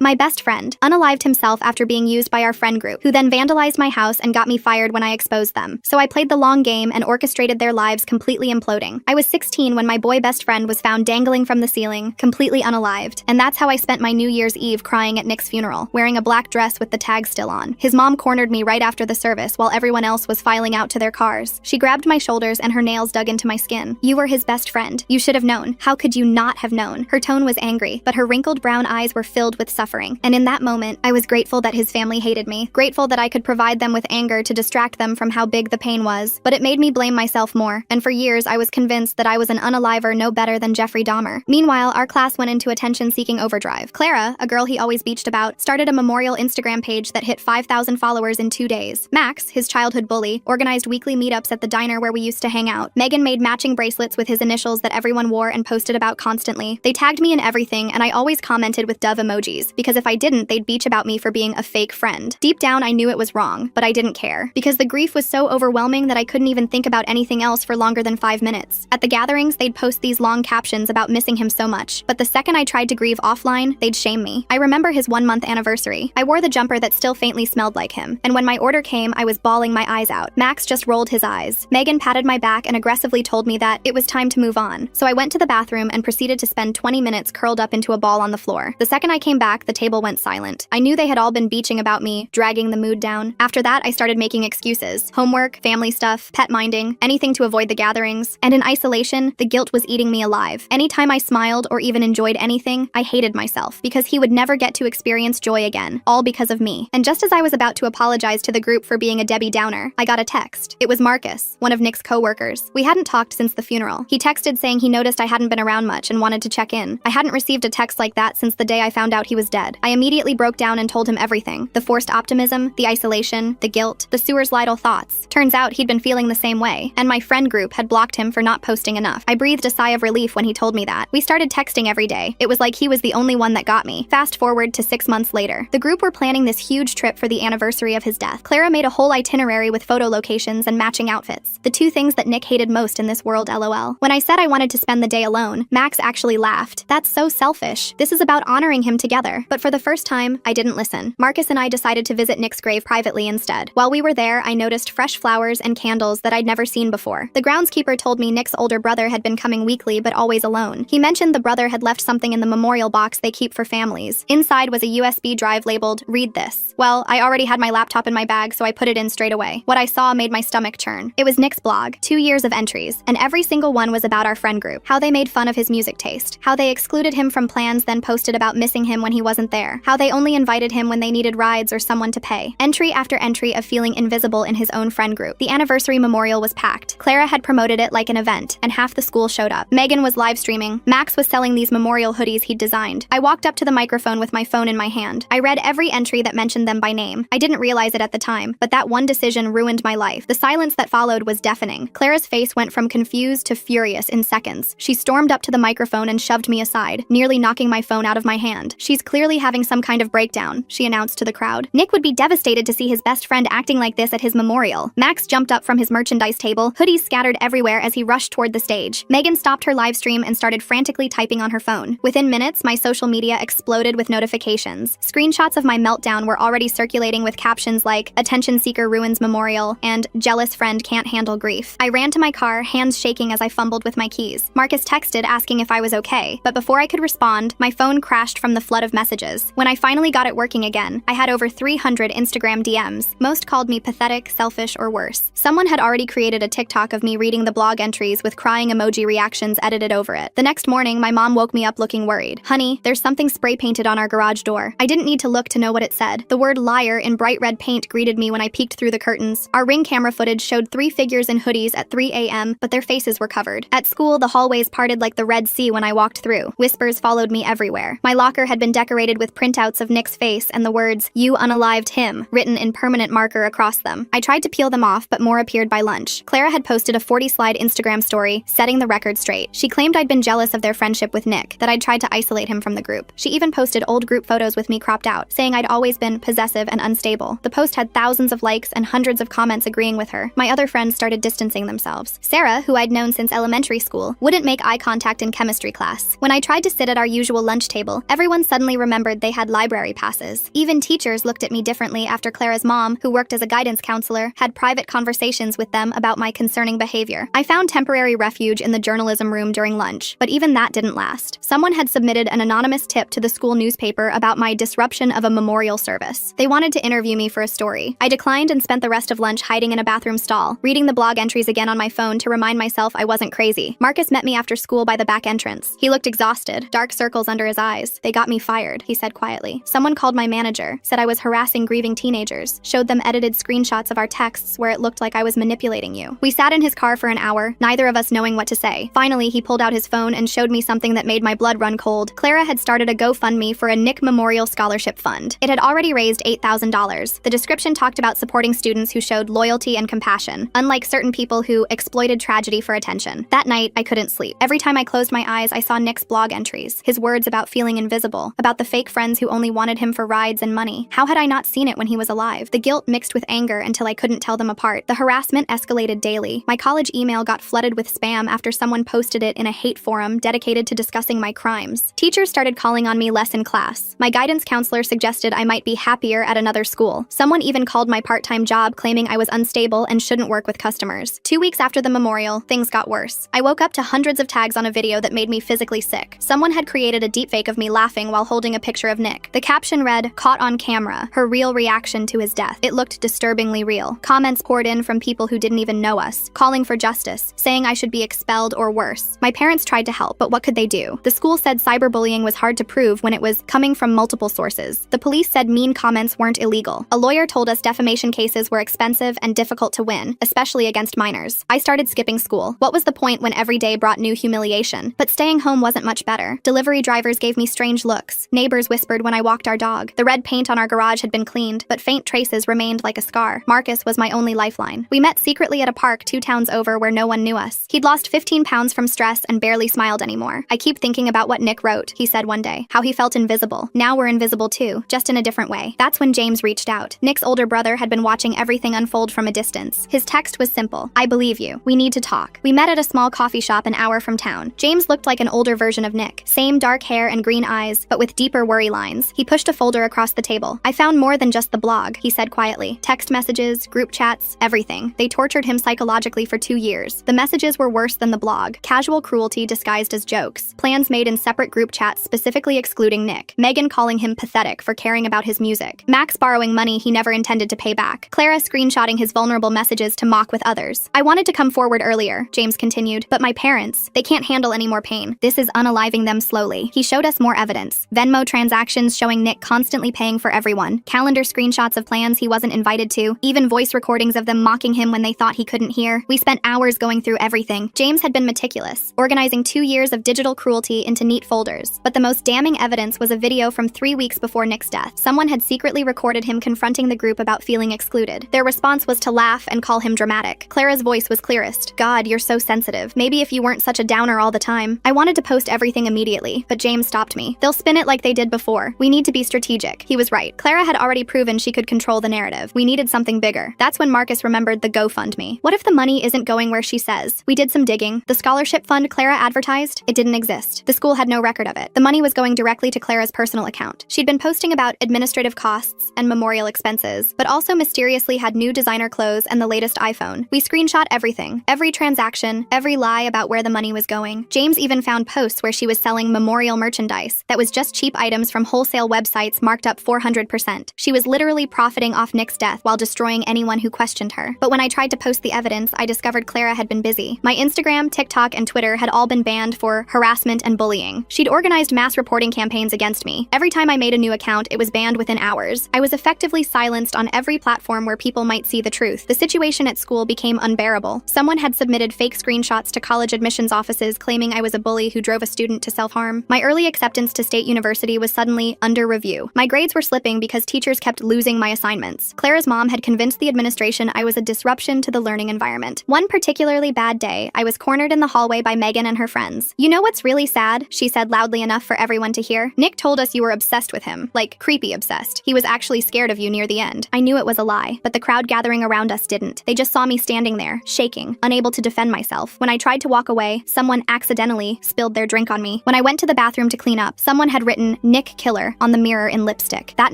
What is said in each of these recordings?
My best friend unalived himself after being used by our friend group, who then vandalized my house and got me fired when I exposed them. So I played the long game and orchestrated their lives completely imploding. I was 16 when my boy best friend was found dangling from the ceiling, completely unalived. And that's how I spent my New Year's Eve crying at Nick's funeral, wearing a black dress with the tag still on. His mom cornered me right after the service while everyone else was filing out to their cars. She grabbed my shoulders and her nails dug into my skin. "You were his best friend. You should have known. How could you not have known?" Her tone was angry, but her wrinkled brown eyes were filled with suffering. And in that moment, I was grateful that his family hated me, grateful that I could provide them with anger to distract them from how big the pain was. But it made me blame myself more, and for years I was convinced that I was an unaliver no better than Jeffrey Dahmer. Meanwhile, our class went into attention-seeking overdrive. Clara, a girl he always beached about, started a memorial Instagram page that hit 5,000 followers in 2 days. Max, his childhood bully, organized weekly meetups at the diner where we used to hang out. Megan made matching bracelets with his initials that everyone wore and posted about constantly. They tagged me in everything, and I always commented with dove emojis, because if I didn't, they'd beach about me for being a fake friend. Deep down, I knew it was wrong, but I didn't care, because the grief was so overwhelming that I couldn't even think about anything else for longer than 5 minutes. At the gatherings, they'd post these long captions about missing him so much, but the second I tried to grieve offline, they'd shame me. I remember his 1-month anniversary. I wore the jumper that still faintly smelled like him, and when my order came, I was bawling my eyes out. Max just rolled his eyes. Megan patted my back and aggressively told me that it was time to move on. So I went to the bathroom and proceeded to spend 20 minutes curled up into a ball on the floor. The second I came back, the table went silent. I knew they had all been beaching about me, dragging the mood down. After that, I started making excuses. Homework, family stuff, pet minding, anything to avoid the gatherings. And in isolation, the guilt was eating me alive. Anytime I smiled or even enjoyed anything, I hated myself, because he would never get to experience joy again, all because of me. And just as I was about to apologize to the group for being a Debbie Downer, I got a text. It was Marcus, one of Nick's co-workers. We hadn't talked since the funeral. He texted saying he noticed I hadn't been around much and wanted to check in. I hadn't received a text like that since the day I found out he was dead. I immediately broke down and told him everything. The forced optimism, the isolation, the guilt, the suicidal thoughts. Turns out he'd been feeling the same way, and my friend group had blocked him for not posting enough. I breathed a sigh of relief when he told me that. We started texting every day. It was like he was the only one that got me. Fast forward to 6 months later. The group were planning this huge trip for the anniversary of his death. Clara made a whole itinerary with photo locations and matching outfits. The two things that Nick hated most in this world, LOL. When I said I wanted to spend the day alone, Max actually laughed. "That's so selfish. This is about honoring him together." But for the first time, I didn't listen. Marcus and I decided to visit Nick's grave privately instead. While we were there, I noticed fresh flowers and candles that I'd never seen before. The groundskeeper told me Nick's older brother had been coming weekly but always alone. He mentioned the brother had left something in the memorial box they keep for families. Inside was a USB drive labeled, "Read this." Well, I already had my laptop in my bag, so I put it in straight away. What I saw made my stomach churn. It was Nick's blog, 2 years of entries, and every single one was about our friend group, how they made fun of his music taste, how they excluded him from plans then posted about missing him when he wasn't there, how they only invited him when they needed rides or someone to pay. Entry after entry of feeling invisible in his own friend group. The anniversary memorial was packed. Clara had promoted it like an event, and half the school showed up. Megan was live streaming. Max was selling these memorial hoodies he'd designed. I walked up to the microphone with my phone in my hand. I read every entry that mentioned them by name. I didn't realize it at the time, but that one decision ruined my life. The silence that followed was deafening. Clara's face went from confused to furious in seconds. She stormed up to the microphone and shoved me aside, nearly knocking my phone out of my hand. "She's clearly having some kind of breakdown," she announced to the crowd. Nick would be devastated to see his best friend acting like this at his memorial. Max jumped up from his merchandise table, hoodies scattered everywhere as he rushed toward the stage. Megan stopped her live stream and started frantically typing on her phone. Within minutes, my social media exploded with notifications. Screenshots of my meltdown were already circulating with captions like, "Attention seeker ruins memorial," and "Jealous friend can't handle grief." I ran to my car, hands shaking as I fumbled with my keys. Marcus texted asking if I was okay, but before I could respond, my phone crashed from the flood of messages. When I finally got it working again, I had over 300 Instagram DMs. Most called me pathetic, selfish, or worse. Someone had already created a TikTok of me reading the blog entries with crying emoji reactions edited over it. The next morning, my mom woke me up looking worried. "Honey, there's something spray painted on our garage door." I didn't need to look to know what it said. The word liar in bright red paint greeted me when I peeked through the curtains. Our Ring camera footage showed 3 figures in hoodies at 3 a.m., but their faces were covered. At school, the hallways parted like the Red Sea when I walked through. Whispers followed me everywhere. My locker had been decorated with printouts of Nick's face and the words, "You unalived him," written in permanent marker across them. I tried to peel them off, but more appeared by lunch. Clara had posted a 40-slide Instagram story, setting the record straight. She claimed I'd been jealous of their friendship with Nick, that I'd tried to isolate him from the group. She even posted old group photos with me cropped out, saying I'd always been possessive and unstable. The post had thousands of likes and hundreds of comments agreeing with her. My other friends started distancing themselves. Sarah, who I'd known since elementary school, wouldn't make eye contact in chemistry class. When I tried to sit at our usual lunch table, everyone suddenly remembered remembered they had library passes. Even teachers looked at me differently after Clara's mom, who worked as a guidance counselor, had private conversations with them about my concerning behavior. I found temporary refuge in the journalism room during lunch, but even that didn't last. Someone had submitted an anonymous tip to the school newspaper about my disruption of a memorial service. They wanted to interview me for a story. I declined and spent the rest of lunch hiding in a bathroom stall, reading the blog entries again on my phone to remind myself I wasn't crazy. Marcus met me after school by the back entrance. He looked exhausted, dark circles under his eyes. "They got me fired," he said quietly. "Someone called my manager, said I was harassing grieving teenagers, showed them edited screenshots of our texts where it looked like I was manipulating you." We sat in his car for an hour, neither of us knowing what to say. Finally, he pulled out his phone and showed me something that made my blood run cold. Clara had started a GoFundMe for a Nick Memorial Scholarship Fund. It had already raised $8,000. The description talked about supporting students who showed loyalty and compassion, unlike certain people who exploited tragedy for attention. That night, I couldn't sleep. Every time I closed my eyes, I saw Nick's blog entries, his words about feeling invisible, about the fake friends who only wanted him for rides and money. How had I not seen it when he was alive? The guilt mixed with anger until I couldn't tell them apart. The harassment escalated daily. My college email got flooded with spam after someone posted it in a hate forum dedicated to discussing my crimes. Teachers started calling on me less in class. My guidance counselor suggested I might be happier at another school. Someone even called my part-time job claiming I was unstable and shouldn't work with customers. 2 weeks after the memorial, things got worse. I woke up to hundreds of tags on a video that made me physically sick. Someone had created a deepfake of me laughing while holding a picture of Nick. The caption read, "Caught on camera, her real reaction to his death." It looked disturbingly real. Comments poured in from people who didn't even know us, calling for justice, saying I should be expelled or worse. My parents tried to help, but what could they do? The school said cyberbullying was hard to prove when it was coming from multiple sources. The police said mean comments weren't illegal. A lawyer told us defamation cases were expensive and difficult to win, especially against minors. I started skipping school. What was the point when every day brought new humiliation? But staying home wasn't much better. Delivery drivers gave me strange looks. Neighbors whispered when I walked our dog. The red paint on our garage had been cleaned, but faint traces remained like a scar. Marcus was my only lifeline. We met secretly at a park 2 towns over where no one knew us. He'd lost 15 pounds from stress and barely smiled anymore. "I keep thinking about what Nick wrote," he said one day. "How he felt invisible. Now we're invisible too, just in a different way." That's when James reached out. Nick's older brother had been watching everything unfold from a distance. His text was simple. "I believe you. We need to talk." We met at a small coffee shop an hour from town. James looked like an older version of Nick. Same dark hair and green eyes, but with deeper worry lines. He pushed a folder across the table. "I found more than just the blog," he said quietly. "Text messages, group chats, everything. They tortured him psychologically for 2 years. The messages were worse than the blog. Casual cruelty disguised as jokes. Plans made in separate group chats specifically excluding Nick. Megan calling him pathetic for caring about his music. Max borrowing money he never intended to pay back. Clara screenshotting his vulnerable messages to mock with others. "I wanted to come forward earlier," James continued, "but my parents, they can't handle any more pain. This is unaliving them slowly." He showed us more evidence. Venmo transactions showing Nick constantly paying for everyone. Calendar screenshots of plans he wasn't invited to. Even voice recordings of them mocking him when they thought he couldn't hear. We spent hours going through everything. James had been meticulous, organizing 2 years of digital cruelty into neat folders. But the most damning evidence was a video from 3 weeks before Nick's death. Someone had secretly recorded him confronting the group about feeling excluded. Their response was to laugh and call him dramatic. Clara's voice was clearest. "God, you're so sensitive. Maybe if you weren't such a downer all the time." I wanted to post everything immediately, but James stopped me. "They'll spin it like they did before. We need to be strategic." He was right. Clara had already proven she could control the narrative. We needed something bigger. That's when Marcus remembered the GoFundMe. What if the money isn't going where she says? We did some digging. The scholarship fund Clara advertised? It didn't exist. The school had no record of it. The money was going directly to Clara's personal account. She'd been posting about administrative costs and memorial expenses, but also mysteriously had new designer clothes and the latest iPhone. We screenshot everything. Every transaction, every lie about where the money was going. James even found posts where she was selling memorial merchandise that was just cheap items from wholesale websites marked up 400%. She was literally profiting off Nick's death while destroying anyone who questioned her. But when I tried to post the evidence, I discovered Clara had been busy. My Instagram, TikTok, and Twitter had all been banned for harassment and bullying. She'd organized mass reporting campaigns against me. Every time I made a new account, it was banned within hours. I was effectively silenced on every platform where people might see the truth. The situation at school became unbearable. Someone had submitted fake screenshots to college admissions offices claiming I was a bully who drove a student to self-harm. My early acceptance to State University was suddenly under review. My grades were slipping because teachers kept losing my assignments. Clara's mom had convinced the administration I was a disruption to the learning environment. One particularly bad day, I was cornered in the hallway by Megan and her friends. "You know what's really sad?" she said loudly enough for everyone to hear. "Nick told us you were obsessed with him. Like, creepy obsessed. He was actually scared of you near the end." I knew it was a lie, but the crowd gathering around us didn't. They just saw me standing there, shaking, unable to defend myself. When I tried to walk away, someone accidentally spilled their drink on me. When I went to the bathroom to clean up, someone had written, "Nick Killer" on the mirror in lipstick. That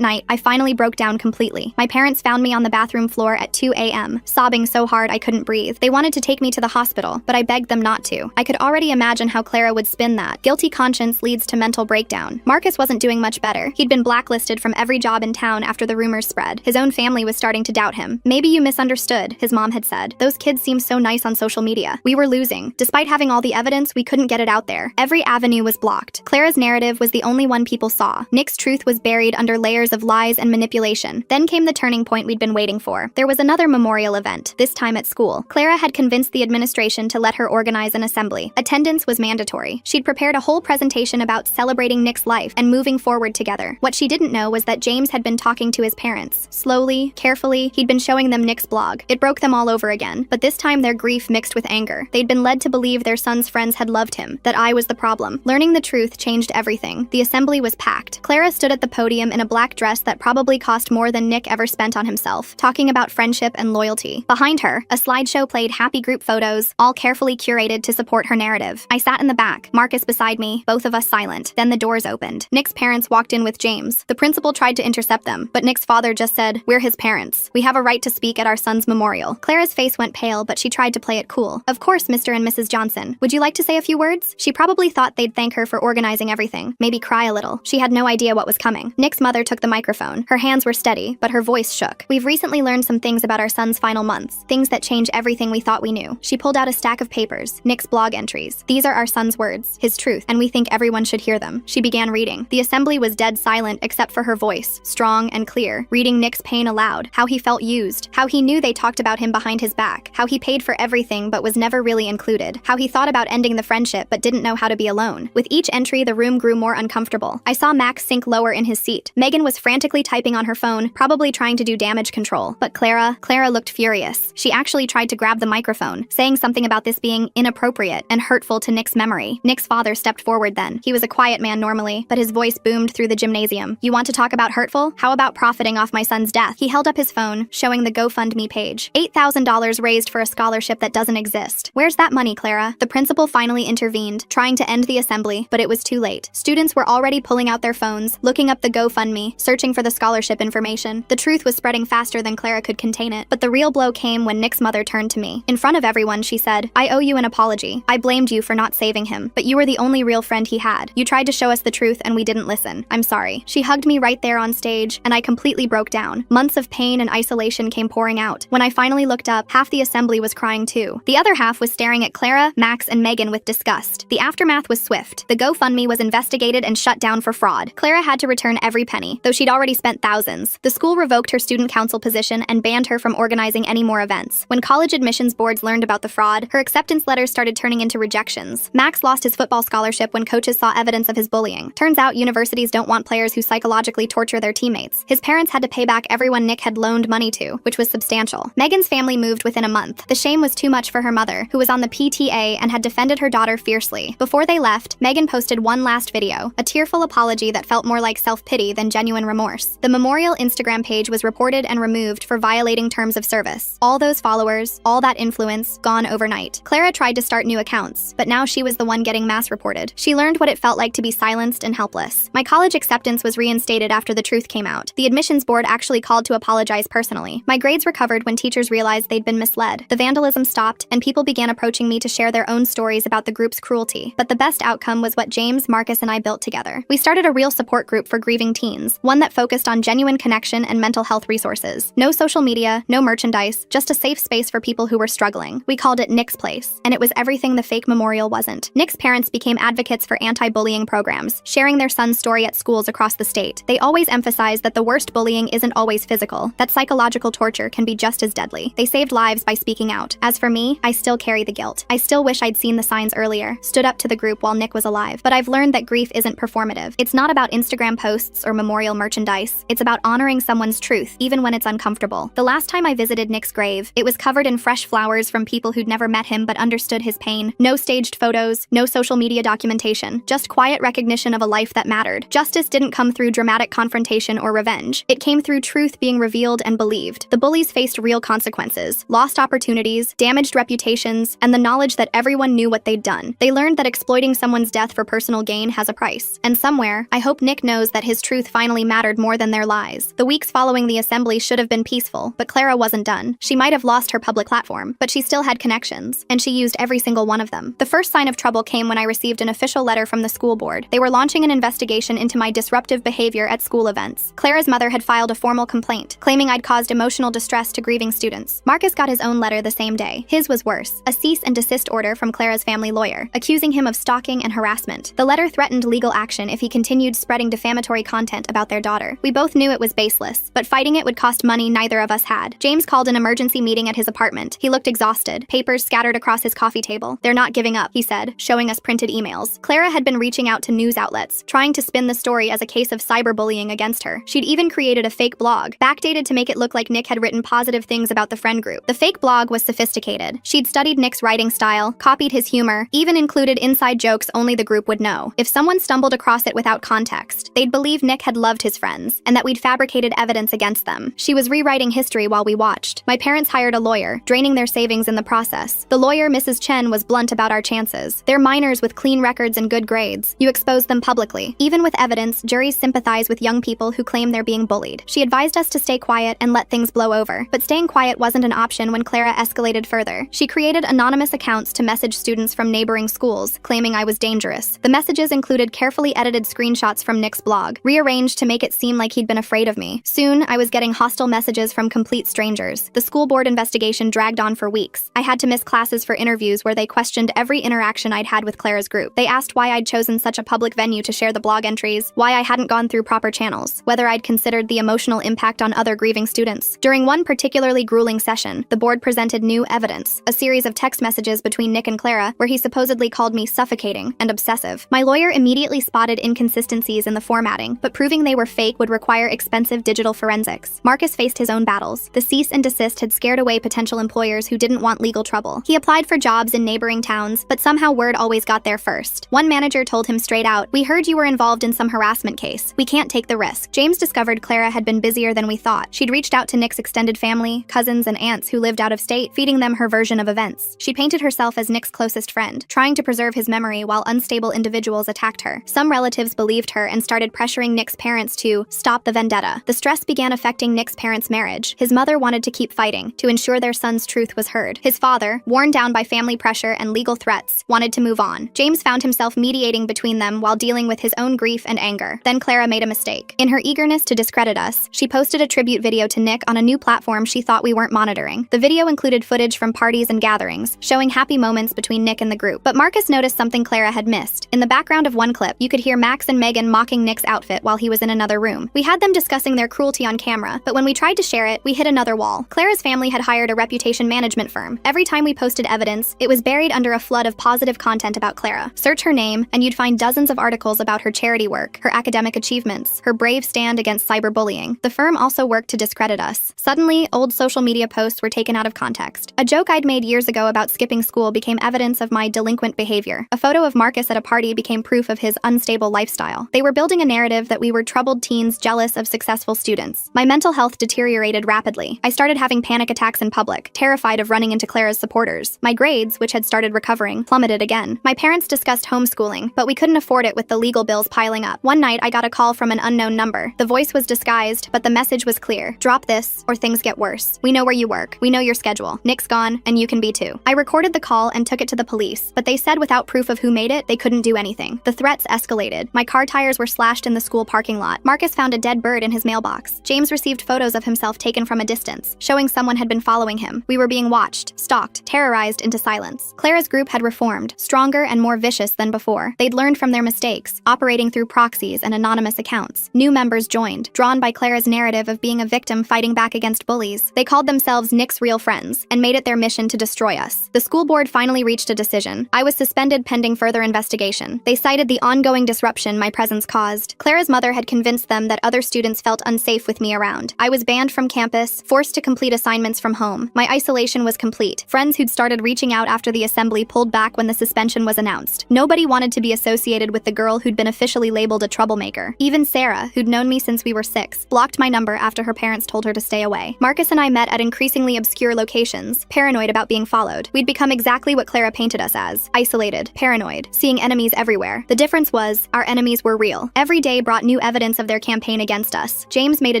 night, I finally broke down completely. My parents found me on the bathroom floor at 2 a.m., sobbing so hard I couldn't breathe. They wanted to take me to the hospital, but I begged them not to. I could already imagine how Clara would spin that. Guilty conscience leads to mental breakdown. Marcus wasn't doing much better. He'd been blacklisted from every job in town after the rumors spread. His own family was starting to doubt him. "Maybe you misunderstood," his mom had said. "Those kids seem so nice on social media." We were losing. Despite having all the evidence, we couldn't get it out there. Every avenue was blocked. Clara's narrative was the only one people saw. Nick's truth was buried under layers of lies and manipulation. Then came the turning point we'd been waiting for. There was another memorial event, this time at school. Clara had convinced the administration to let her organize an assembly. Attendance was mandatory. She'd prepared a whole presentation about celebrating Nick's life and moving forward together. What she didn't know was that James had been talking to his parents. Slowly, carefully, he'd been showing them Nick's blog. It broke them all over again, but this time their grief mixed with anger. They'd been led to believe their son's friends had loved him, that I was the problem. Learning the truth changed everything. The assembly was packed. Clara stood at the podium in a black dress that probably cost more than Nick ever spent on himself, talking about friendship and loyalty. Behind her, a slideshow played happy group photos, all carefully curated to support her narrative. I sat in the back, Marcus beside me, both of us silent. Then the doors opened. Nick's parents walked in with James. The principal tried to intercept them, but Nick's father just said, "We're his parents. We have a right to speak at our son's memorial." Clara's face went pale, but she tried to play it cool. "Of course, Mr. and Mrs. Johnson. Would you like to say a few words?" She probably thought they'd thank her for organizing everything, maybe cry a little. She had no idea what was coming. Nick's mother took the microphone. Her hands were steady, but her voice shook. "We've recently learned some things about our son's final months, things that change everything we thought we knew." She pulled out a stack of papers, Nick's blog entries. "These are our son's words, his truth, and we think everyone should hear them." She began reading. The assembly was dead silent except for her voice, strong and clear, reading Nick's pain aloud, how he felt used, how he knew they talked about him behind his back, how he paid for everything but was never really included, how he thought about ending the friendship but didn't know how to be alone. With each entry, the room grew more uncomfortable. I saw Max sink lower in his seat. Megan was frantically typing on her phone, probably trying to do damage control. But Clara looked furious. She actually tried to grab the microphone, saying something about this being inappropriate and hurtful to Nick's memory. Nick's father stepped forward then. He was a quiet man normally, but his voice boomed through the gymnasium. "You want to talk about hurtful? How about profiting off my son's death?" He held up his phone, showing the GoFundMe page. $8,000 raised for a scholarship that doesn't exist. "Where's that money, Clara?" The principal finally intervened, trying to end the assembly, but it was too late. Students were already pulling out their phones, looking up the GoFundMe, searching for the scholarship information. The truth was spreading faster than Clara could contain it, but the real blow came when Nick's mother turned to me. In front of everyone, she said, "I owe you an apology. I blamed you for not saving him, but you were the only real friend he had. You tried to show us the truth and we didn't listen. I'm sorry." She hugged me right there on stage, and I completely broke down. Months of pain and isolation came pouring out. When I finally looked up, half the assembly was crying too. The other half was staring at Clara, Max, and Megan with disgust. The aftermath was swift. The GoFundMe was investigated and shut down for fraud. Clara had to return every penny, though she'd already spent thousands. The school revoked her student council position and banned her from organizing any more events. When college admissions boards learned about the fraud, her acceptance letters started turning into rejections. Max lost his football scholarship when coaches saw evidence of his bullying. Turns out universities don't want players who psychologically torture their teammates. His parents had to pay back everyone Nick had loaned money to, which was substantial. Megan's family moved within a month. The shame was too much for her mother, who was on the PTA and had defended her daughter fiercely. Before they left, Megan posted one last video, a tearful apology that felt more like self-pity than genuine remorse. The memorial Instagram page was reported and removed for violating terms of service. All those followers, all that influence, gone overnight. Clara tried to start new accounts, but now she was the one getting mass reported. She learned what it felt like to be silenced and helpless. My college acceptance was reinstated after the truth came out. The admissions board actually called to apologize personally. My grades recovered when teachers realized they'd been misled. The vandalism stopped, and people began approaching me to share their own stories about the group's cruelty. But the best outcome was what James, Marcus, and I built together. We started a real support group for grieving teens, one that focused on genuine connection and mental health resources. No social media, no merchandise, just a safe space for people who were struggling. We called it Nick's Place, and it was everything the fake memorial wasn't. Nick's parents became advocates for anti-bullying programs, sharing their son's story at schools across the state. They always emphasized that the worst bullying isn't always physical, that psychological torture can be just as deadly. They saved lives by speaking out. As for me, I still carry the guilt. I still wish I'd seen the signs earlier, stood up to the group while Nick was alive. But I've learned that grief isn't performative. It's not about Instagram posts or memorial merchandise. It's about honoring someone's truth, even when it's uncomfortable. The last time I visited Nick's grave, it was covered in fresh flowers from people who'd never met him but understood his pain. No staged photos, no social media documentation, just quiet recognition of a life that mattered. Justice didn't come through dramatic confrontation or revenge. It came through truth being revealed and believed. The bullies faced real consequences, lost opportunities, damaged reputations, and the knowledge that everyone knew what they'd done. They learned that exploiting someone's death for personal gain has a price, and someone Somewhere, I hope Nick knows that his truth finally mattered more than their lies. The weeks following the assembly should have been peaceful, but Clara wasn't done. She might have lost her public platform, but she still had connections, and she used every single one of them. The first sign of trouble came when I received an official letter from the school board. They were launching an investigation into my disruptive behavior at school events. Clara's mother had filed a formal complaint, claiming I'd caused emotional distress to grieving students. Marcus got his own letter the same day. His was worse, a cease and desist order from Clara's family lawyer, accusing him of stalking and harassment. The letter threatened legal action if he continued spreading defamatory content about their daughter. We both knew it was baseless, but fighting it would cost money neither of us had. James called an emergency meeting at his apartment. He looked exhausted, papers scattered across his coffee table. "They're not giving up," he said, showing us printed emails. Clara had been reaching out to news outlets, trying to spin the story as a case of cyberbullying against her. She'd even created a fake blog, backdated to make it look like Nick had written positive things about the friend group. The fake blog was sophisticated. She'd studied Nick's writing style, copied his humor, even included inside jokes only the group would know. If someone stumbled across it without context, they'd believe Nick had loved his friends, and that we'd fabricated evidence against them. She was rewriting history while we watched. My parents hired a lawyer, draining their savings in the process. The lawyer, Mrs. Chen, was blunt about our chances. They're minors with clean records and good grades. You expose them publicly. Even with evidence, juries sympathize with young people who claim they're being bullied. She advised us to stay quiet and let things blow over. But staying quiet wasn't an option when Clara escalated further. She created anonymous accounts to message students from neighboring schools, claiming I was dangerous. The messages included carefully edited screenshots from Nick's blog, rearranged to make it seem like he'd been afraid of me. Soon, I was getting hostile messages from complete strangers. The school board investigation dragged on for weeks. I had to miss classes for interviews where they questioned every interaction I'd had with Clara's group. They asked why I'd chosen such a public venue to share the blog entries, why I hadn't gone through proper channels, whether I'd considered the emotional impact on other grieving students. During one particularly grueling session, the board presented new evidence, a series of text messages between Nick and Clara where he supposedly called me suffocating and obsessive. My lawyer immediately spotted inconsistencies in the formatting, but proving they were fake would require expensive digital forensics. Marcus faced his own battles. The cease and desist had scared away potential employers who didn't want legal trouble. He applied for jobs in neighboring towns, but somehow word always got there first. One manager told him straight out, "We heard you were involved in some harassment case. We can't take the risk." James discovered Clara had been busier than we thought. She'd reached out to Nick's extended family, cousins, and aunts who lived out of state, feeding them her version of events. She painted herself as Nick's closest friend, trying to preserve his memory while unstable individuals attacked her. Some relatives believed her and started pressuring Nick's parents to stop the vendetta. The stress began affecting Nick's parents' marriage. His mother wanted to keep fighting, to ensure their son's truth was heard. His father, worn down by family pressure and legal threats, wanted to move on. James found himself mediating between them while dealing with his own grief and anger. Then Clara made a mistake. In her eagerness to discredit us, she posted a tribute video to Nick on a new platform she thought we weren't monitoring. The video included footage from parties and gatherings, showing happy moments between Nick and the group. But Marcus noticed something Clara had missed. In the background of one clip, you could hear Max and Megan mocking Nick's outfit while he was in another room. We had them discussing their cruelty on camera, but when we tried to share it, we hit another wall. Clara's family had hired a reputation management firm. Every time we posted evidence, it was buried under a flood of positive content about Clara. Search her name, and you'd find dozens of articles about her charity work, her academic achievements, her brave stand against cyberbullying. The firm also worked to discredit us. Suddenly, old social media posts were taken out of context. A joke I'd made years ago about skipping school became evidence of my delinquent behavior. A photo of Marcus at a party became proof of his unstable lifestyle. They were building a narrative that we were troubled teens jealous of successful students. My mental health deteriorated rapidly. I started having panic attacks in public, terrified of running into Clara's supporters. My grades, which had started recovering, plummeted again. My parents discussed homeschooling, but we couldn't afford it with the legal bills piling up. One night, I got a call from an unknown number. The voice was disguised, but the message was clear. "Drop this, or things get worse. We know where you work. We know your schedule. Nick's gone, and you can be too." I recorded the call and took it to the police, but they said without proof of who made it, they couldn't do anything. The threats escalated. My car tires were slashed in the school parking lot. Marcus found a dead bird in his mailbox. James received photos of himself taken from a distance, showing someone had been following him. We were being watched, stalked, terrorized into silence. Clara's group had reformed, stronger and more vicious than before. They'd learned from their mistakes, operating through proxies and anonymous accounts. New members joined, drawn by Clara's narrative of being a victim fighting back against bullies. They called themselves Nick's real friends and made it their mission to destroy us. The school board finally reached a decision. I was suspended pending further investigation. They cited the ongoing disruption my presence caused. Clara's mother had convinced them that other students felt unsafe with me around. I was banned from campus, forced to complete assignments from home. My isolation was complete. Friends who'd started reaching out after the assembly pulled back when the suspension was announced. Nobody wanted to be associated with the girl who'd been officially labeled a troublemaker. Even Sarah, who'd known me since we were 6, blocked my number after her parents told her to stay away. Marcus and I met at increasingly obscure locations, paranoid about being followed. We'd become exactly what Clara painted us as: isolated, paranoid, seeing enemies everywhere. The difference was, our enemies were real. Every day brought new evidence of their campaign against us. James made a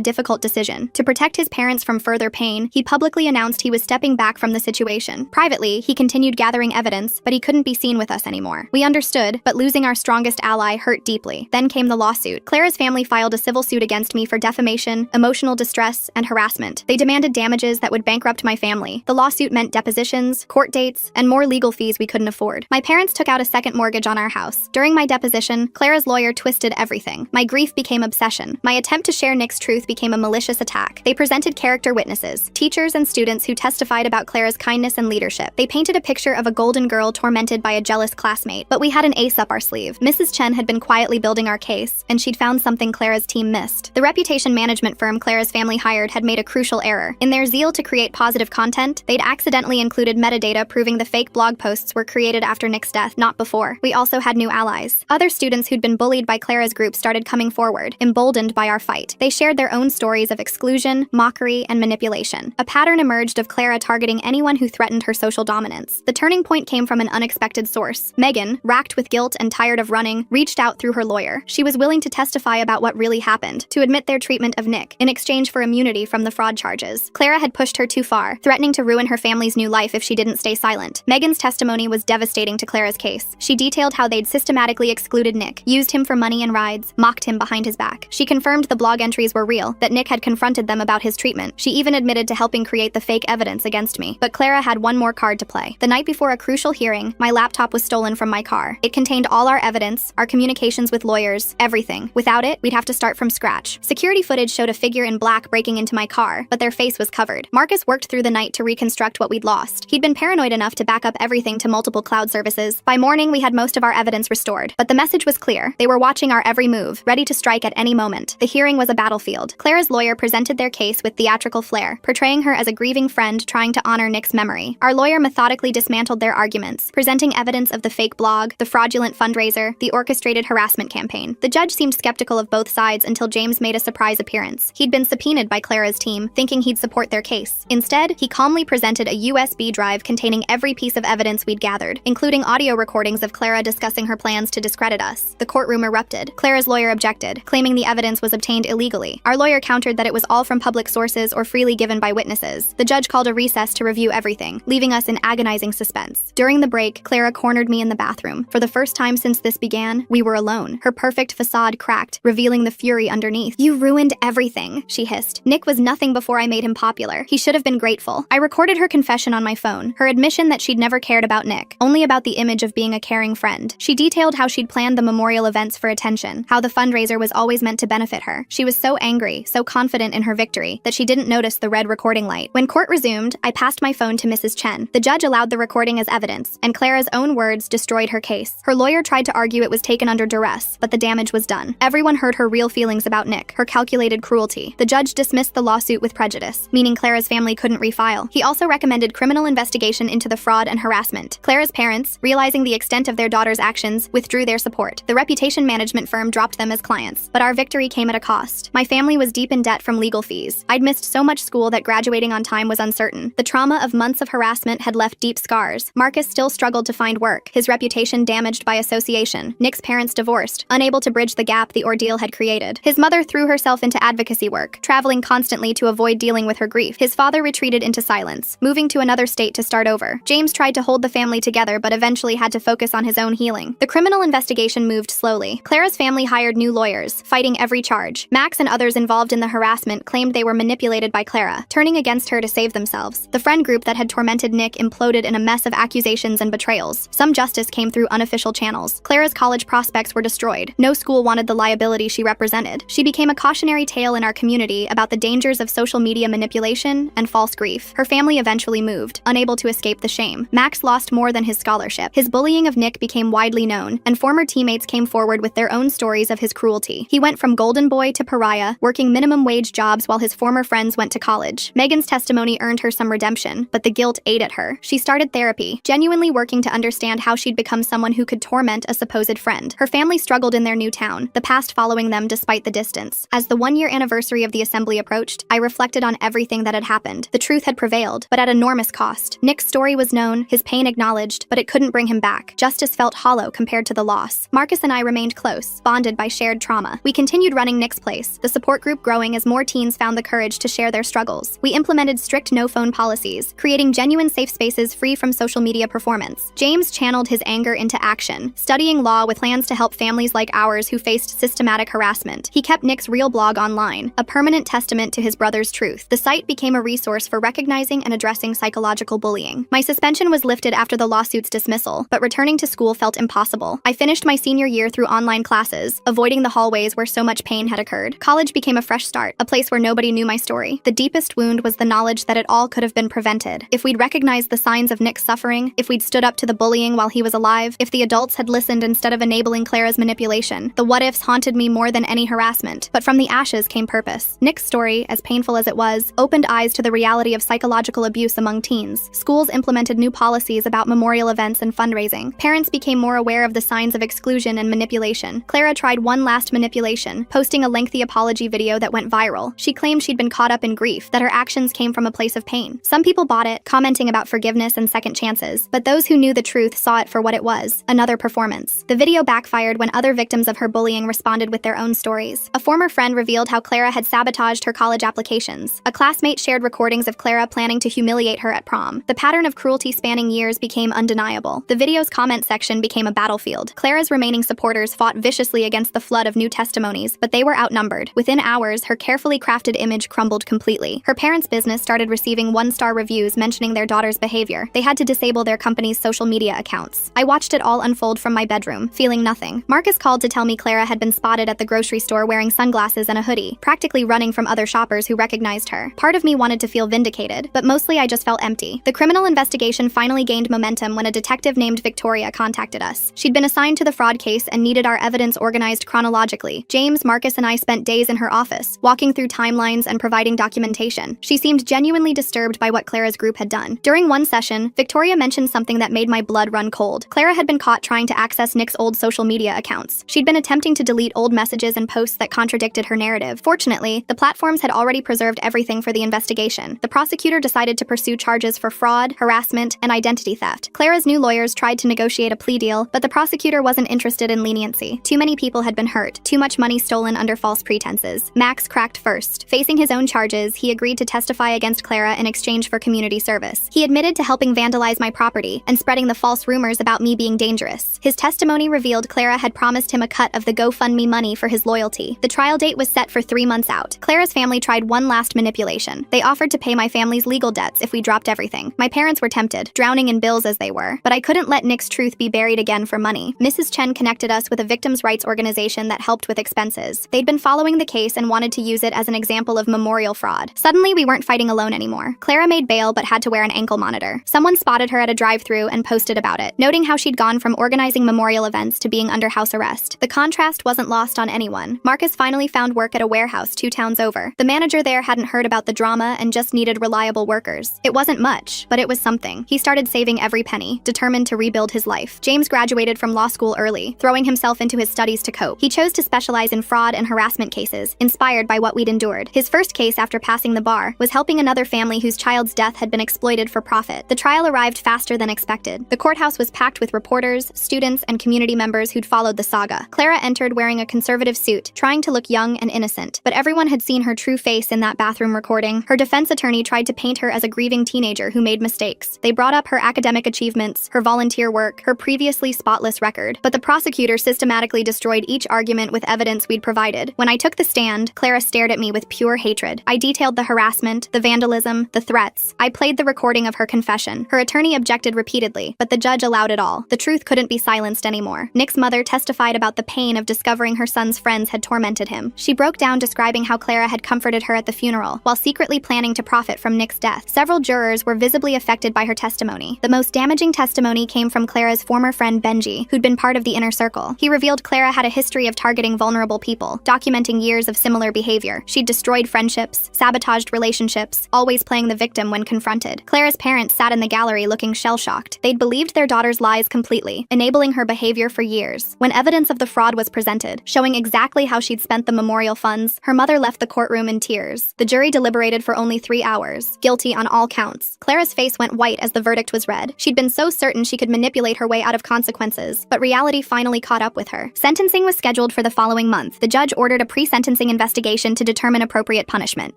difficult decision. To protect his parents from further pain, he publicly announced he was stepping back from the situation. Privately, he continued gathering evidence, but he couldn't be seen with us anymore. We understood, but losing our strongest ally hurt deeply. Then came the lawsuit. Clara's family filed a civil suit against me for defamation, emotional distress, and harassment. They demanded damages that would bankrupt my family. The lawsuit meant depositions, court dates, and more legal fees we couldn't afford. My parents took out a second mortgage on our house. During my deposition, Clara's lawyer twisted everything. My grief became obsession. My attempt to share Nick's truth became a malicious attack. They presented character witnesses, teachers and students who testified about Clara's kindness and leadership. They painted a picture of a golden girl tormented by a jealous classmate. But we had an ace up our sleeve. Mrs. Chen had been quietly building our case, and she'd found something Clara's team missed. The reputation management firm Clara's family hired had made a crucial error. In their zeal to create positive content, they'd accidentally included metadata proving the fake blog posts were created after Nick's death, not before. We also had new allies. Other students who'd been bullied by Clara's group started coming forward, emboldened by our fight. They shared their own stories of exclusion, mockery, and manipulation. A pattern emerged of Clara targeting anyone who threatened her social dominance. The turning point came from an unexpected source. Megan, racked with guilt and tired of running, reached out through her lawyer. She was willing to testify about what really happened, to admit their treatment of Nick, in exchange for immunity from the fraud charges. Clara had pushed her too far, threatening to ruin her family's new life if she didn't stay silent. Megan's testimony was devastating to Clara's case. She detailed how they'd systematically excluded Nick, used him for money and rides, mocked him behind his back. She confirmed the blog entries were real, that Nick had confronted them about his treatment. She even admitted to helping create the fake evidence against me. But Clara had one more card to play. The night before a crucial hearing, my laptop was stolen from my car. It contained all our evidence, our communications with lawyers, everything. Without it, we'd have to start from scratch. Security footage showed a figure in black breaking into my car, but their face was covered. Marcus worked through the night to reconstruct what we'd lost. He'd been paranoid enough to back up everything to multiple cloud services. By morning, we had most of our evidence restored. But the message was clear. They were watching our every move, ready to strike at any moment. The hearing was a battlefield. Clara's lawyer presented their case with theatrical flair, portraying her as a grieving friend trying to honor Nick's memory. Our lawyer methodically dismantled their arguments, presenting evidence of the fake blog, the fraudulent fundraiser, the orchestrated harassment campaign. The judge seemed skeptical of both sides until James made a surprise appearance. He'd been subpoenaed by Clara's team, thinking he'd support their case. Instead, he calmly presented a USB drive containing every piece of evidence we'd gathered, including audio recordings of Clara discussing her plans to discredit us. The courtroom erupted. Clara's lawyer objected, claiming the evidence was obtained illegally. Our lawyer countered that it was all from public sources or freely given by witnesses. The judge called a recess to review everything, leaving us in agonizing suspense. During the break, Clara cornered me in the bathroom. For the first time since this began, we were alone. Her perfect facade cracked, revealing the fury underneath. "You ruined everything," she hissed. "Nick was nothing before I made him popular. He should have been grateful." I recorded her confession on my phone, her admission that she'd never cared about Nick, only about the image of being a caring friend. She detailed how she'd planned the memorial events for attention, how the fundraiser was always meant to benefit her. She was so angry, so confident in her victory, that she didn't notice the red recording light. When court resumed, I passed my phone to Mrs. Chen. The judge allowed the recording as evidence, and Clara's own words destroyed her case. Her lawyer tried to argue it was taken under duress, but the damage was done. Everyone heard her real feelings about Nick, her calculated cruelty. The judge dismissed the lawsuit with prejudice, meaning Clara's family couldn't refile. He also recommended criminal investigation into the fraud and harassment. Clara's parents, realizing the extent of their daughter's actions, withdrew their support. The reputation management firm dropped them as clients. But our victory came at a cost. My family was deep in debt from legal fees. I'd missed so much school that graduating on time was uncertain. The trauma of months of harassment had left deep scars. Marcus still struggled to find work, his reputation damaged by association. Nick's parents divorced, unable to bridge the gap the ordeal had created. His mother threw herself into advocacy work, traveling constantly to avoid dealing with her grief. His father retreated into silence, moving to another state to start over. James tried to hold the family together but eventually had to focus on his own healing. The criminal investigation moved slowly. Clara's family hired new lawyers, fighting every charge. Max and others involved in the harassment claimed they were manipulated by Clara, turning against her to save themselves. The friend group that had tormented Nick imploded in a mess of accusations and betrayals. Some justice came through unofficial channels. Clara's college prospects were destroyed. No school wanted the liability she represented. She became a cautionary tale in our community about the dangers of social media manipulation and false grief. Her family eventually moved, unable to escape the shame. Max lost more than his scholarship. His bullying of Nick became widely known, and former teammates came forward with their own stories of his cruelty. He went from golden boy to pariah, working minimum wage jobs while his former friends went to college. Megan's testimony earned her some redemption, but the guilt ate at her. She started therapy, genuinely working to understand how she'd become someone who could torment a supposed friend. Her family struggled in their new town, the past following them despite the distance. As the one-year anniversary of the assembly approached, I reflected on everything that had happened. The truth had prevailed, but at enormous cost. Nick's story was known, his pain acknowledged, but it couldn't bring him back. Justice felt hollow compared to the loss. Marcus and and I remained close, bonded by shared trauma. We continued running Nick's place, the support group growing as more teens found the courage to share their struggles. We implemented strict no-phone policies, creating genuine safe spaces free from social media performance. James channeled his anger into action, studying law with plans to help families like ours who faced systematic harassment. He kept Nick's real blog online, a permanent testament to his brother's truth. The site became a resource for recognizing and addressing psychological bullying. My suspension was lifted after the lawsuit's dismissal, but returning to school felt impossible. I finished my senior year through online classes, avoiding the hallways where so much pain had occurred. College became a fresh start, a place where nobody knew my story. The deepest wound was the knowledge that it all could have been prevented. If we'd recognized the signs of Nick's suffering, if we'd stood up to the bullying while he was alive, if the adults had listened instead of enabling Clara's manipulation. The what-ifs haunted me more than any harassment, but from the ashes came purpose. Nick's story, as painful as it was, opened eyes to the reality of psychological abuse among teens. Schools implemented new policies about memorial events and fundraising. Parents became more aware of the signs of exclusion and manipulation. Clara tried one last manipulation, posting a lengthy apology video that went viral. She claimed she'd been caught up in grief, that her actions came from a place of pain. Some people bought it, commenting about forgiveness and second chances, but those who knew the truth saw it for what it was, another performance. The video backfired when other victims of her bullying responded with their own stories. A former friend revealed how Clara had sabotaged her college applications. A classmate shared recordings of Clara planning to humiliate her at prom. The pattern of cruelty spanning years became undeniable. The video's comment section became a battlefield. Clara's remaining supporters fought viciously against the flood of new testimonies, but they were outnumbered. Within hours, her carefully crafted image crumbled completely. Her parents' business started receiving one-star reviews mentioning their daughter's behavior. They had to disable their company's social media accounts. I watched it all unfold from my bedroom, feeling nothing. Marcus called to tell me Clara had been spotted at the grocery store wearing sunglasses and a hoodie, practically running from other shoppers who recognized her. Part of me wanted to feel vindicated, but mostly I just felt empty. The criminal investigation finally gained momentum when a detective named Victoria contacted us. She'd been assigned to the fraud case and needed our evidence organized chronologically. James, Marcus, and I spent days in her office, walking through timelines and providing documentation. She seemed genuinely disturbed by what Clara's group had done. During one session, Victoria mentioned something that made my blood run cold. Clara had been caught trying to access Nick's old social media accounts. She'd been attempting to delete old messages and posts that contradicted her narrative. Fortunately, the platforms had already preserved everything for the investigation. The prosecutor decided to pursue charges for fraud, harassment, and identity theft. Clara's new lawyers tried to negotiate a plea deal, but the prosecutor wasn't interested in leniency. Too many people had been hurt, too much money stolen under false pretenses. Max cracked first. Facing his own charges, he agreed to testify against Clara in exchange for community service. He admitted to helping vandalize my property and spreading the false rumors about me being dangerous. His testimony revealed Clara had promised him a cut of the GoFundMe money for his loyalty. The trial date was set for 3 months out. Clara's family tried one last manipulation. They offered to pay my family's legal debts if we dropped everything. My parents were tempted, drowning in bills as they were, but I couldn't let Nick's truth be buried again for money. Mrs. Chen connected us with a victims' rights organization that helped with expenses. They'd been following the case and wanted to use it as an example of memorial fraud. Suddenly, we weren't fighting alone anymore. Clara made bail but had to wear an ankle monitor. Someone spotted her at a drive-thru and posted about it, noting how she'd gone from organizing memorial events to being under house arrest. The contrast wasn't lost on anyone. Marcus finally found work at a warehouse 2 towns over. The manager there hadn't heard about the drama and just needed reliable workers. It wasn't much, but it was something. He started saving every penny, determined to rebuild his life. James graduated from law school early, throwing himself into his studies to cope. He chose to specialize in fraud and harassment cases, inspired by what we'd endured. His first case after passing the bar was helping another family whose child's death had been exploited for profit. The trial arrived faster than expected. The courthouse was packed with reporters, students, and community members who'd followed the saga. Clara entered wearing a conservative suit, trying to look young and innocent, but everyone had seen her true face in that bathroom recording. Her defense attorney tried to paint her as a grieving teenager who made mistakes. They brought up her academic achievements, her volunteer work, her previously spotless record, but the prosecutor systematically destroyed each argument with evidence we'd provided. When I took the stand, Clara stared at me with pure hatred. I detailed the harassment, the vandalism, the threats. I played the recording of her confession. Her attorney objected repeatedly, but the judge allowed it all. The truth couldn't be silenced anymore. Nick's mother testified about the pain of discovering her son's friends had tormented him. She broke down describing how Clara had comforted her at the funeral, while secretly planning to profit from Nick's death. Several jurors were visibly affected by her testimony. The most damaging testimony came from Clara's former friend Benji, who'd been part of the inner circle. He revealed Clara had a history of targeting vulnerable people, documenting years of similar behavior. She'd destroyed friendships, sabotaged relationships, always playing the victim when confronted. Clara's parents sat in the gallery looking shell-shocked. They'd believed their daughter's lies completely, enabling her behavior for years. When evidence of the fraud was presented, showing exactly how she'd spent the memorial funds, her mother left the courtroom in tears. The jury deliberated for only 3 hours, guilty on all counts. Clara's face went white as the verdict was read. She'd been so certain she could manipulate her way out of consequences, but reality finally finally caught up with her. Sentencing was scheduled for the following month. The judge ordered a pre-sentencing investigation to determine appropriate punishment.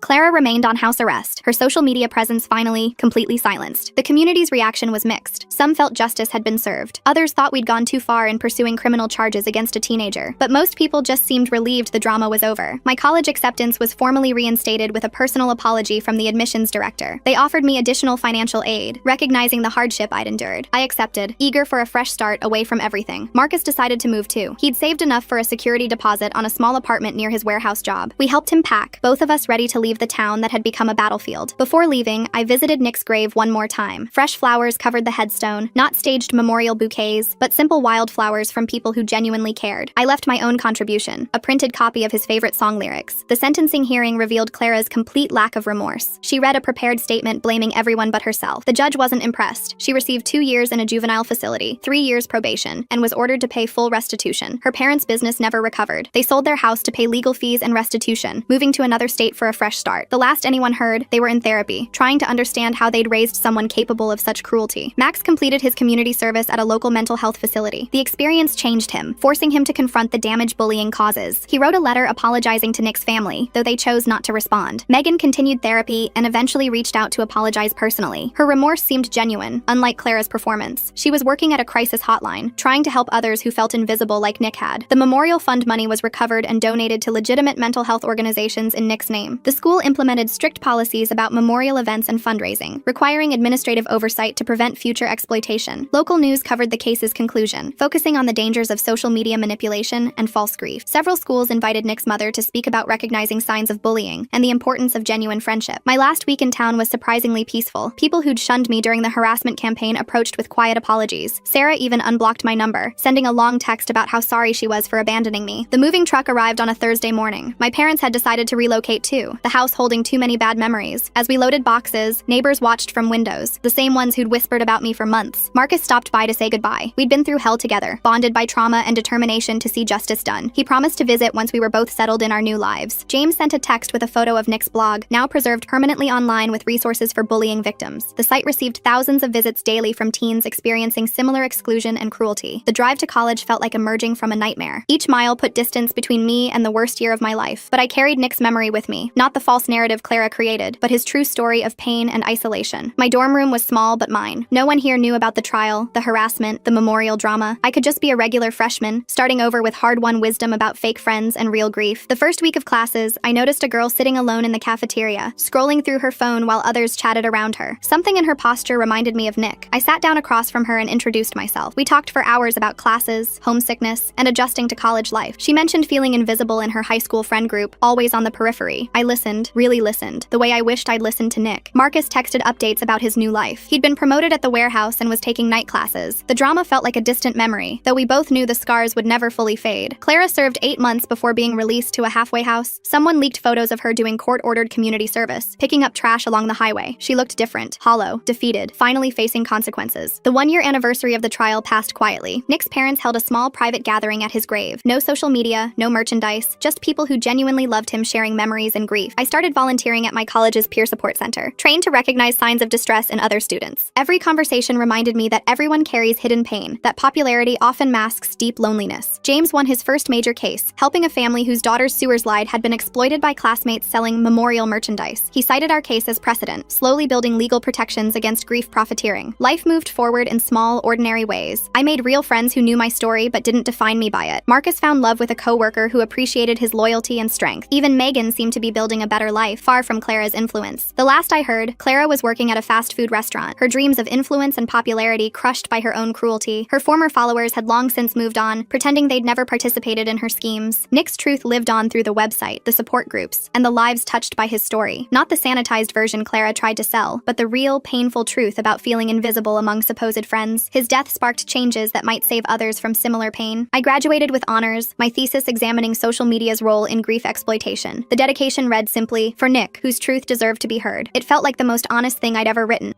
Clara remained on house arrest, her social media presence finally completely silenced. The community's reaction was mixed. Some felt justice had been served. Others thought we'd gone too far in pursuing criminal charges against a teenager. But most people just seemed relieved the drama was over. My college acceptance was formally reinstated with a personal apology from the admissions director. They offered me additional financial aid, recognizing the hardship I'd endured. I accepted, eager for a fresh start away from everything. Marcus decided to move too. He'd saved enough for a security deposit on a small apartment near his warehouse job. We helped him pack, both of us ready to leave the town that had become a battlefield. Before leaving, I visited Nick's grave one more time. Fresh flowers covered the headstone, not staged memorial bouquets, but simple wildflowers from people who genuinely cared. I left my own contribution, a printed copy of his favorite song lyrics. The sentencing hearing revealed Clara's complete lack of remorse. She read a prepared statement blaming everyone but herself. The judge wasn't impressed. She received 2 years in a juvenile facility, 3 years probation, and was ordered to pay full restitution. Her parents' business never recovered. They sold their house to pay legal fees and restitution, moving to another state for a fresh start. The last anyone heard, they were in therapy, trying to understand how they'd raised someone capable of such cruelty. Max completed his community service at a local mental health facility. The experience changed him, forcing him to confront the damage bullying causes. He wrote a letter apologizing to Nick's family, though they chose not to respond. Megan continued therapy and eventually reached out to apologize personally. Her remorse seemed genuine, unlike Clara's performance. She was working at a crisis hotline, trying to help others who felt invisible like Nick had. The memorial fund money was recovered and donated to legitimate mental health organizations in Nick's name. The school implemented strict policies about memorial events and fundraising, requiring administrative oversight to prevent future exploitation. Local news covered the case's conclusion, focusing on the dangers of social media manipulation and false grief. Several schools invited Nick's mother to speak about recognizing signs of bullying and the importance of genuine friendship. My last week in town was surprisingly peaceful. People who'd shunned me during the harassment campaign approached with quiet apologies. Sarah even unblocked my number, sending a long text about how sorry she was for abandoning me. The moving truck arrived on a Thursday morning. My parents had decided to relocate too, the house holding too many bad memories. As we loaded boxes, neighbors watched from windows, the same ones who'd whispered about me for months. Marcus stopped by to say goodbye. We'd been through hell together, bonded by trauma and determination to see justice done. He promised to visit once we were both settled in our new lives. James sent a text with a photo of Nick's blog, now preserved permanently online with resources for bullying victims. The site received thousands of visits daily from teens experiencing similar exclusion and cruelty. The drive to college felt like emerging from a nightmare. Each mile put distance between me and the worst year of my life. But I carried Nick's memory with me, not the false narrative Clara created, but his true story of pain and isolation. My dorm room was small but mine. No one here knew about the trial, the harassment, the memorial drama. I could just be a regular freshman, starting over with hard-won wisdom about fake friends and real grief. The first week of classes, I noticed a girl sitting alone in the cafeteria, scrolling through her phone while others chatted around her. Something in her posture reminded me of Nick. I sat down across from her and introduced myself. We talked for hours about classes, homesickness, and adjusting to college life. She mentioned feeling invisible in her high school friend group, always on the periphery. I listened, really listened, the way I wished I'd listened to Nick. Marcus texted updates about his new life. He'd been promoted at the warehouse and was taking night classes. The drama felt like a distant memory, though we both knew the scars would never fully fade. Clara served 8 months before being released to a halfway house. Someone leaked photos of her doing court-ordered community service, picking up trash along the highway. She looked different, hollow, defeated, finally facing consequences. The 1-year anniversary of the trial passed quietly. Nick's parents held a small private gathering at his grave. No social media, no merchandise, just people who genuinely loved him sharing memories and grief. I started volunteering at my college's peer support center, trained to recognize signs of distress in other students. Every conversation reminded me that everyone carries hidden pain, that popularity often masks deep loneliness. James won his first major case, helping a family whose daughter's sewer slide had been exploited by classmates selling memorial merchandise. He cited our case as precedent, slowly building legal protections against grief profiteering. Life moved forward in small, ordinary ways. I made real friends who knew my story but didn't define me by it. Marcus found love with a coworker who appreciated his loyalty and strength. Even Megan seemed to be building a better life, far from Clara's influence. The last I heard, Clara was working at a fast food restaurant, her dreams of influence and popularity crushed by her own cruelty. Her former followers had long since moved on, pretending they'd never participated in her schemes. Nick's truth lived on through the website, the support groups, and the lives touched by his story. Not the sanitized version Clara tried to sell, but the real, painful truth about feeling invisible among supposed friends. His death sparked changes that might save others from similar pain. I graduated with honors, my thesis examining social media's role in grief exploitation. The dedication read simply, "For Nick, whose truth deserved to be heard." It felt like the most honest thing I'd ever written.